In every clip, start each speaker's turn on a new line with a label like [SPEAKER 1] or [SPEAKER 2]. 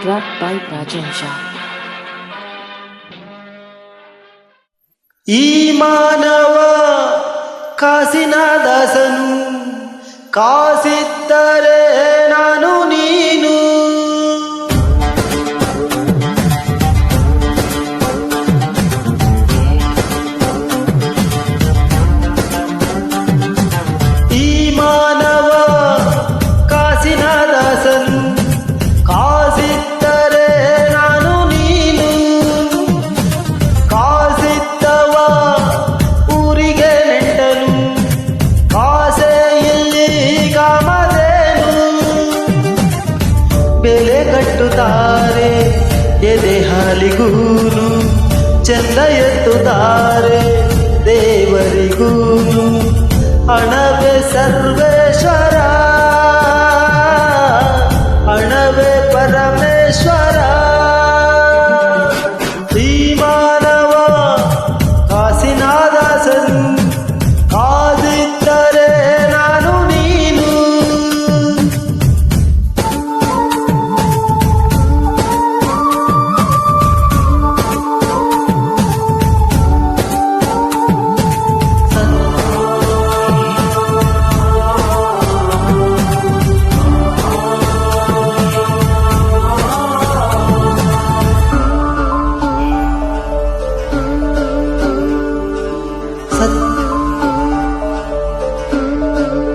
[SPEAKER 1] Track by Rajamsha.
[SPEAKER 2] ಈ ಮಾನವ ಕಾಸಿನ ದಾಸನು, ಕಾಸಿದ್ದರೆ ನಾನು ನೀನು. ಈ ಮಾನವ ಕಾಸಿನ ದಾಸನು, ಕಾಸಿದ್ದರೆ ನಾನು ನೀನು. ಕಾಸಿದ್ದವ ಊರಿಗೆ ನೆಂಟನು, ಕಾಸೆ ಇಲ್ಲಿ ಕಾಮಧೇನು. ಬೆಲೆ ಕಟ್ಟುತ್ತಾರೆ ಎದೆ ಹಾಲಿಗೂನು, ಚಂದ ಎತ್ತುತ್ತಾರೆ ದೇವರಿಗೂನು. ಹಣವೇ ಸರ್ವೇಶ್ವರ, ಹಣವೇ ಪರಮೇಶ್ವರ. ಈ ಮಾನವ ಕಾಸಿನ ದಾಸನು, ಕಾದಿದ್ದರೆ ನಾನು ನೀನು.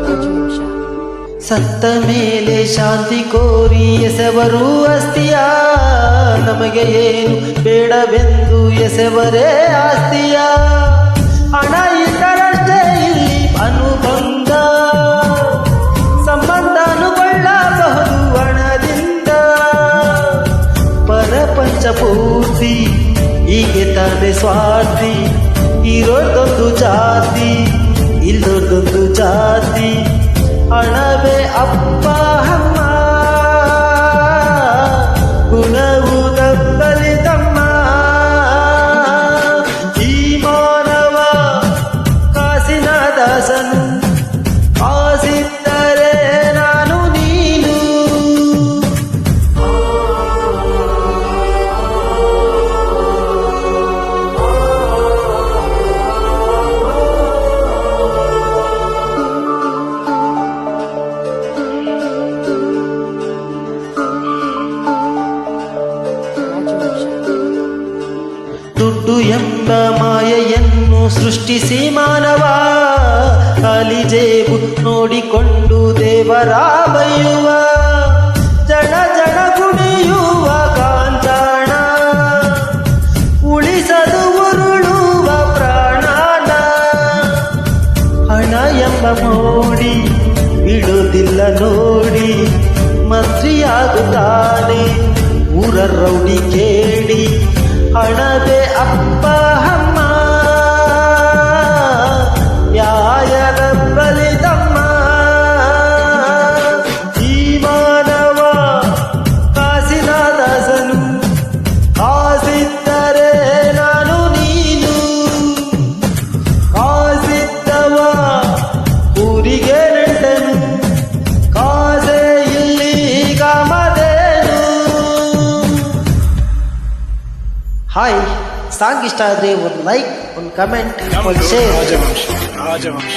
[SPEAKER 1] Rajamsha.
[SPEAKER 2] ಸತ್ತ ಮೇಲೆ ಶಾಂತಿ ಕೋರಿ ಎಸೆವರು ಅಸ್ತಿಯ, ನಮಗೆ ಏನು ಬೇಡವೆಂದು ಎಸೆವರೇ ಆಸ್ತಿಯ. ಹಣ ಇದ್ದರಷ್ಟೇ ಇಲ್ಲಿ ಅನುಬಂಧ, ಸಂಬಂಧನು ಕೊಳ್ಳಬಹುದು ಹಣದಿಂದ. ಪರಪಂಚ ಪೂರ್ತಿ ಹೀಗೆ ತಾನೆ ಸ್ವಾರ್ಥಿ, ಇರೋದೊಂದು ಜಾತಿ ಇಲ್ಲದೊಂದು ಜಾತಿ. ಹಣವೇ ಅಪ್ಪ ಅಮ್ಮ, ಗುಣವು ತಪ್ಪಲಿ ತಮ್ಮ. ಈ ಮಾನವ ಕಾಸಿನ ದಾಸನು, ಕಾಸಿದ್ದರೆ ನಾನು ನೀನು.
[SPEAKER 1] Rajamsha.
[SPEAKER 2] ದುಡ್ಡು ಎಂಬ ಮಾಯೆಯನ್ನು ಸೃಷ್ಟಿಸಿ ಮಾನವ, ಖಾಲಿ ಜೇಬು ನೋಡಿಕೊಂಡು ದೇವರ ಬೈಯುವ. ಜನ ಜನ ಕುಣಿಯುವ ಕಾಂಚಾಣ, ಉಳಿಸದು ಉರುಳುವ ಪ್ರಾಣಾನ. ಹಣ ಎಂಬ ಮೋಡಿ ಬಿಡುವುದಿಲ್ಲ ನೋಡಿ, ಮಂತ್ರಿಯಾಗುತ್ತಾನೆ ಊರ ರೌಡಿ ಕೇಳಿ. ಹಣವೇ ಅಪ್ಪ ಅಮ್ಮ, ನ್ಯಾಯದ ಬಲಿದಮ್ಮ. ಈ ಮಾನವ ಕಾಸಿನ ದಾಸನು, ಕಾಸಿದ್ದರೆ ನಾನು ನೀನು. ಕಾಸಿದ್ದವ ಊರಿಗೆ ನೆಂಟನು, ಕಾಸೆ ಇಲ್ಲಿ ಕಾಮಧೇನು. ಹಾಯ್, ಸಾಂಗ್ ಇಷ್ಟ ಆದರೆ ಒಂದು ಲೈಕ್, ಒಂದು ಕಮೆಂಟ್, ಒಂದು ಶೇರ್.
[SPEAKER 3] ರಾಜವಂಶ ರಾಜವಂಶ